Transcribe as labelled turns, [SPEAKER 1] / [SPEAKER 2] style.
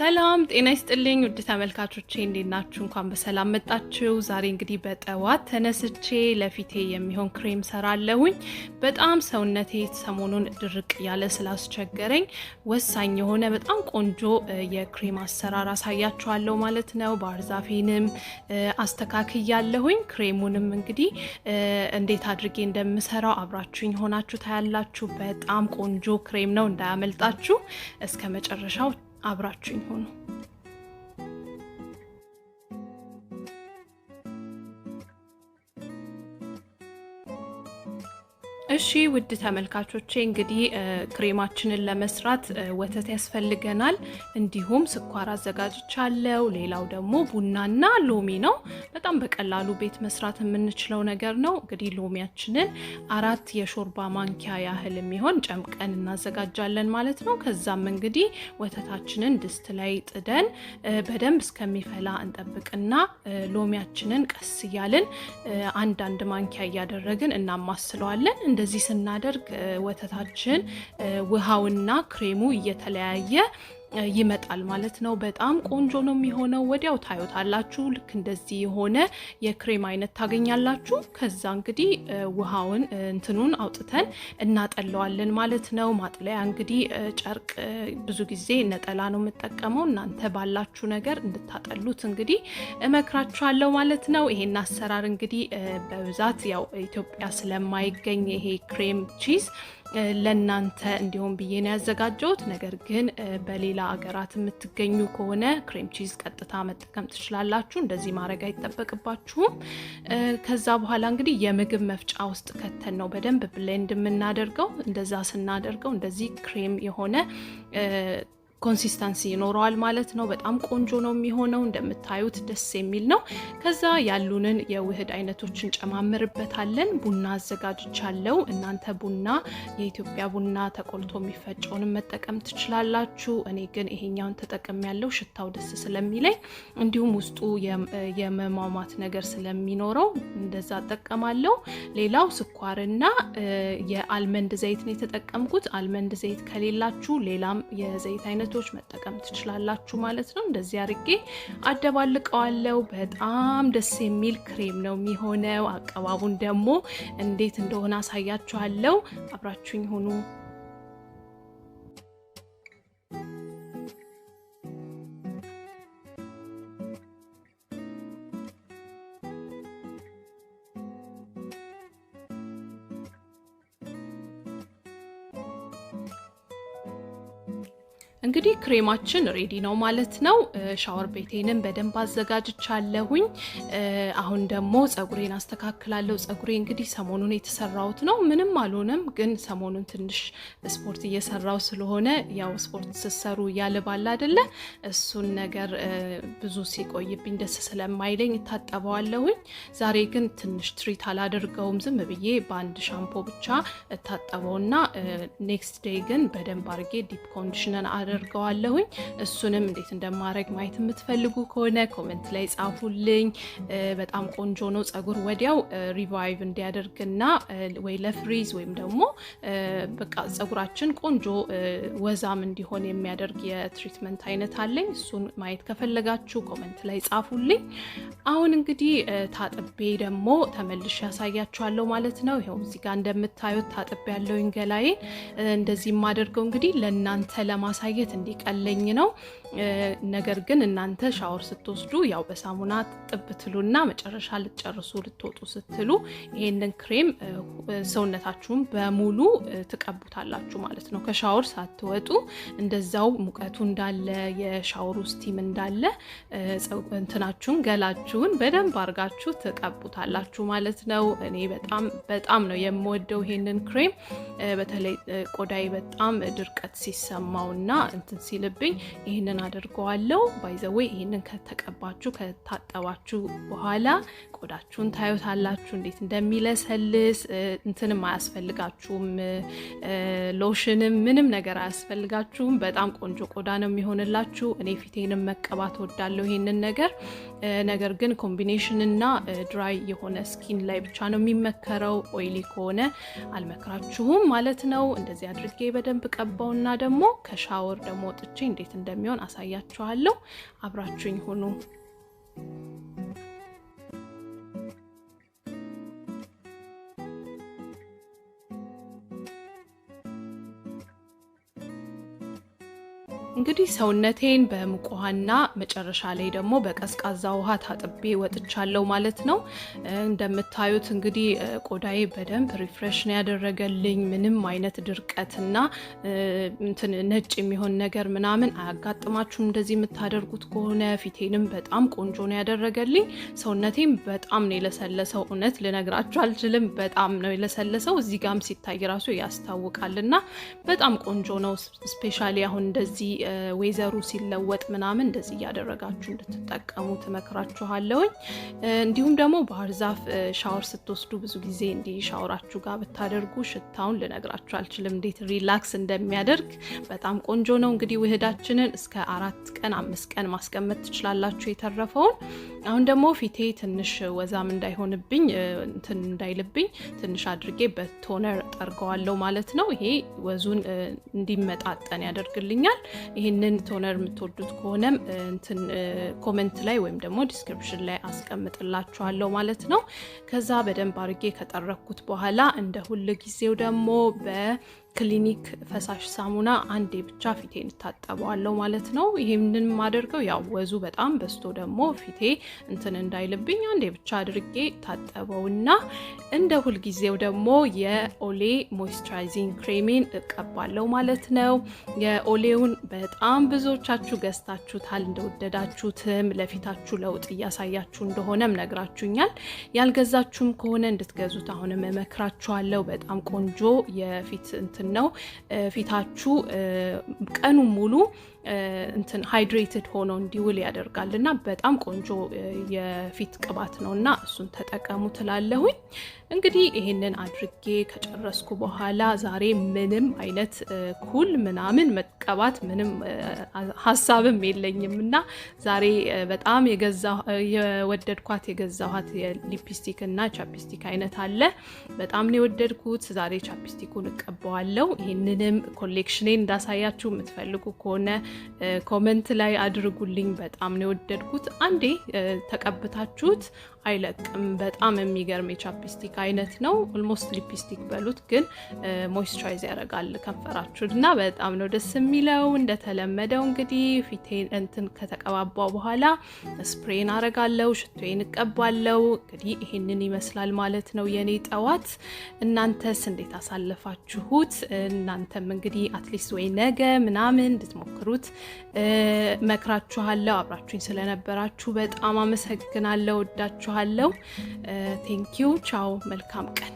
[SPEAKER 1] ሰላም ጤና ይስጥልኝ ውድ ተመልካቾቼ እንዴት ናችሁ? እንኳን በሰላም መጣችሁ። ዛሬ እንግዲህ በጠዋት ተነስቼ ለፊቴ የሚሆን ክሬም ሰራለሁኝ። በጣም ሰውነቴ ሰሞኑን ድርቅ ያለ ስላስቸገረኝ ወሳኝ የሆነ በጣም ቆንጆ የክሬም አሰራር አሳያችኋለሁ ማለት ነው። ባርዛፌንም አስተካክያለሁኝ። ክሬሙንም እንግዲህ እንዴት አድርጌ እንደምሰራው አብራችሁኝ ሆናችሁ ታያላችሁ። በጣም ቆንጆ ክሬም ነው፣ እንዳያመልጣችሁ። እስከ መጨረሻው አብራችሁኝ ሆኑ። እሺ ውድ ተመልካቾቼ እንግዲህ ክሬማችንን ለመስራት ወተት ያስፈልገናል። እንዲሁም ስኳር አዘጋጅቻለሁ። ሌላው ደግሞ ቡናና ሎሚ ነው። በጣም በቀላሉ ቤት መስራት የምንችለው ነገር ነው። እንግዲህ ሎሚያችንን 4 የሾርባ ማንኪያ ያህል የሚሆን ጨምቀን እናዘጋጃለን ማለት ነው። ከዛም እንግዲህ ወተታችንን ድስት ላይ ጥደን በደንብ እስከሚፈላ እንጠብቅና ሎሚያችንን ቀስ እያልን አንድ ማንኪያ እያደረግን እናማስለዋለን። እንደዚህ ስናደርግ ወተታችን ውሃውና ክሬሙ እየተለያየ ይመጣል ማለት ነው። በጣም ቆንጆ ነው የሚሆነው። ወዲያው ታዩታላችሁ። ልክ እንደዚህ የሆነ የክሬም አይነት ታገኛላችሁ። ከዛ እንግዲህ ውሃውን እንትኑን አውጥተን እናጠለዋለን ማለት ነው። ማጥለያ እንግዲህ ጨርቅ ብዙ ጊዜ ነጠላ ነው የምጠቀመው። እናንተ ባላችሁ ነገር እንድታጠሉት እንግዲህ እመክራችኋለሁ ማለት ነው። ይሄን አሰራር እንግዲህ በብዛት ያው ኢትዮጵያ ስለማይገኝ ይሄ ክሬም ቺዝ ለናንተ እንዲሆን ብዬ ነው ያዘጋጀሁት። ነገር ግን በሌላ ሀገራት የምትገኙ ከሆነ ክሬም ቺዝ ቀጥታ መጠቀም ትችላላችሁ። እንደዚህ ማድረግ አይጠበቅባችሁም። ከዛ በኋላ እንግዲህ የምግብ መፍጫ ውስጥ ከተን ነው በደንብ ብሌንድ የምናደርገው። እንደዛ ስናደርገው እንደዚህ ክሬም የሆነ ኮንሲስተንሲ ይኖረዋል ማለት ነው። በጣም ቆንጆ ነው የሚሆነው። እንደምታዩት ደስ የሚል ነው። ከዛ ያሉንን የውህድ አይነቶችን ጨማምርበታለን። ቡና አዘጋጅቻለሁ። እናንተ ቡና የኢትዮጵያ ቡና ተቆልቶ የሚፈጨውን መጠቀም ትችላላችሁ። እኔ ግን ይሄኛውን ተጠቅሜያለሁ፣ ሽታው ደስ ስለሚለኝ፣ እንዲሁም ውስጡ የመሟሟት ነገር ስለሚኖረው እንደዛ እጠቀማለሁ። ሌላው ስኳርና የአልመንድ ዘይት ነው የተጠቀምኩት። አልመንድ ዘይት ከሌላችሁ ሌላም የዘይት አይነት መጠቀም ትችላላችሁ ማለት ነው። እንደዚህ አድርጌ አደባልቀዋለሁ። በጣም ደስ የሚል ክሬም ነው የሚሆነው። አቀባቡን ደግሞ እንዴት እንደሆነ አሳያችኋለሁ። አብራችሁኝ ሁኑ። እንግዲህ ክሬማችን ሬዲ ነው ማለት ነው። ሻወር ቤቴንም በደንብ አዘጋጅቻለሁኝ። አሁን ደግሞ ጸጉሬን አስተካክላለሁ። ጸጉሬ እንግዲህ ሰሞኑን የተሰራውት ነው። ምንም አልሆነም፣ ግን ሰሞኑን ትንሽ ስፖርት እየሰራው ስለሆነ ያው ስፖርት ሲሰሩ ያልባል አይደለ? እሱን ነገር ብዙ ሲቆይብኝ ደስ ስለማይለኝ እታጠበዋለሁኝ። ዛሬ ግን ትንሽ ትሪት አላደርገውም። ዝም ብዬ በአንድ ሻምፖ ብቻ እታጠበውና ኔክስት ዴይ ግን በደንብ አድርጌ ዲፕ ኮንዲሽነር አደርገዋለሁኝ። እሱንም እንዴት እንደማረግ ማየት የምትፈልጉ ከሆነ ኮሜንት ላይ ጻፉልኝ። በጣም ቆንጆ ነው። ጸጉር ወዲያው ሪቫይቭ እንዲያደርግና ወይ ለፍሪዝ ወይም ደግሞ በቃ ጸጉራችን ቆንጆ ወዛም እንዲሆን የሚያደርግ የትሪትመንት አይነት አለኝ። እሱን ማየት ከፈለጋችሁ ኮሜንት ላይ ጻፉልኝ። አሁን እንግዲህ ታጥቤ ደግሞ ተመልሼ ያሳያችኋለሁ ማለት ነው። ይሄው እዚህ ጋር እንደምታዩት ታጥቤ ያለውኝ ገላዬን እንደዚህ የማደርገው እንግዲህ ለእናንተ ለማሳየት እንዲቀለኝ ነው። ነገር ግን እናንተ ሻወር ስትወስዱ ያው በሳሙና ጥብትሉና መጨረሻ ልትጨርሱ ልትወጡ ስትሉ ይሄንን ክሬም ሰውነታችሁን በሙሉ ትቀቡታላችሁ ማለት ነው። ከሻወር ሳትወጡ እንደዛው ሙቀቱ እንዳለ የሻወር ስቲም እንዳለ እንትናችሁን ገላችሁን በደንብ አርጋችሁ ትቀቡታላችሁ ማለት ነው። እኔ በጣም ነው የምወደው ይሄንን ክሬም። በተለይ ቆዳዬ በጣም ድርቀት ሲሰማውና እንትን ሲልብኝ ይሄንን አደርገዋለሁ። ባይ ዘ ዌይ ይሄንን ከተቀባችሁ ከታጠባችሁ በኋላ ቆዳችሁን ታዩታላችሁ እንዴት እንደሚለሰልስ። እንትንም አያስፈልጋችሁም፣ ሎሽንም ምንም ነገር አያስፈልጋችሁም። በጣም ቆንጆ ቆዳ ነው የሚሆንላችሁ። እኔ ፊቴንም መቀባት ወዳለሁ ይሄንን ነገር ግን ኮምቢኔሽን እና ድራይ የሆነ ስኪን ላይ ብቻ ነው የሚመከረው። ኦይሊ ከሆነ አልመክራችሁም ማለት ነው። እንደዚህ አድርጌ በደንብ ቀባውና ደግሞ ከሻወር ደግሞ ወጥቼ እንዴት እንደሚሆን አሳያችኋለሁ አብራችሁኝ ሁኑ እንግዲህ ሰውነቴን በሙቀሃና መጨረሻ ላይ ደግሞ በቀዝቃዛ ውሃ ታጥቤ ወጥቻለሁ ማለት ነው እንደምታዩት እንግዲህ ቆዳዬ በደንብ ሪፍሬሽ ነው ያደረገልኝ ምንም አይነት ድርቀትና እንትን ነጭ የሚሆን ነገር ምናምን አያጋጥማችሁም እንደዚህ የምታደርጉት ከሆነ ፊቴንም በጣም ቆንጆ ነው ያደረገልኝ ሰውነቴም በጣም ነው የለሰለሰው እውነት ልነግራችሁ አልችልም በጣም ነው የለሰለሰው እዚህ ጋርም ሲታይ ራሱ ያስታውቃልና በጣም ቆንጆ ነው ስፔሻሊ አሁን እንደዚህ ወይዘሩ ሲለወጥ ምናምን እንደዚህ ያደረጋችሁ እንድትጠቀሙ ተመክራችኋለሁ እንዲሁም ደግሞ ባህር ዛፍ ሻወር ስትወስዱ ብዙ ጊዜ እንዲ ሻወራችሁ ጋር ብታደርጉ ሽታውን ልነግራችሁ አልችልም እንዴት ሪላክስ እንደሚያደርግ በጣም ቆንጆ ነው እንግዲህ ውህዳችንን እስከ 4 ቀን 5 ቀን ማስቀመጥ ትችላላችሁ የተረፈውን አሁን ደግሞ ፊቴ ትንሽ ወዛም እንዳይሆንብኝ እንትን እንዳይልብኝ ትንሽ አድርጌ በቶነር ጠርገዋለሁ ማለት ነው ይሄ ወዙን እንዲመጣጠን ያደርግልኛል ይሄንን ቶነር የምትወዱት ከሆነ እንትን ኮሜንት ላይ ወይም ደግሞ ዲስክሪፕሽን ላይ አስቀምጥላችኋለሁ ማለት ነው ከዛ በደንብ አድርጌ ከጠረኩት በኋላ እንደ ሁሉ ጊዜው ደግሞ ክሊኒክ ፈሳሽ ሳሙና አንዴ ብቻ ፊቴን ታጠበዋለሁ ማለት ነው ይሄንን ማደርገው ያው ወዙ በጣም በስቶ ደግሞ ፊቴ እንትን እንዳይልብኝ አንዴ ብቻ አድርጌ ታጠበውና እንደ ሁሉ ጊዜው ደግሞ የኦሌ ሞይስቸራይዚንግ ክሬሚን እቀባለሁ ማለት ነው የኦሌውን በጣም ብዙዎቻችሁ ገዝታችሁታል እንደወደዳችሁትም ለፊታችሁ ለውጥ ያሳያችሁ እንደሆነም ነግራችሁኛል ያልገዛችሁም ከሆነ እንድትገዙት አሁንም እመክራችኋለሁ በጣም ቆንጆ የፊት ነው ፊታችሁ ቀኑ ሙሉ እንትን ሃይድሬትድ ሆኖ እንዲውል ያደርጋልና በጣም ቆንጆ የፊት ቅባት ነውና እሱን ተጠቀሙ ትላለሁኝ እንግዲህ ይሄንን አድርጌ ከጨረስኩ በኋላ ዛሬ ምንም አይነት ኩል ምናምን መቀባት ምንም ሐሳብም የለኝምና ዛሬ በጣም የወደድኳት የገዛኋት የሊፕስቲክ እና ቻፕስቲክ አይነት አለ በጣም ነው የወደድኩት ዛሬ ቻፕስቲኩን እቀባዋለሁ ይሄንንም ኮሌክሽኔን እንዳሳያችሁ የምትፈልጉ ከሆነ ኮሜንት ላይ አድርጉልኝ በጣም ነው የወደድኩት አንዴ ተቀብታችሁት አይለቅም በጣም የሚገርም የቻፕስቲክ አይነት ነው ኦልሞስት ሊፕስቲክ በሉት ግን ሞይስቸራይዝ ያደርጋል ከንፈራችሁና በጣም ነው ደስ የሚለው እንደተለመደው እንግዲህ ፊቴን እንትን ከተቀባባው በኋላ ስፕሬን አረጋለሁ ሽቶዬን እቀባለሁ እንግዲህ ይሄንን ይመስላል ማለት ነው የኔ ጠዋት እናንተስ እንዴት አሳለፋችሁት እናንተም እንግዲህ አትሊስት ወይ ነገ ምናምን እንድትሞክሩት መክራችኋለሁ አብራችሁኝ ስለነበራችሁ በጣም አመሰግናለሁ ወዳችኋለሁ ቴንክ ዩ ቻው መልካም ቀን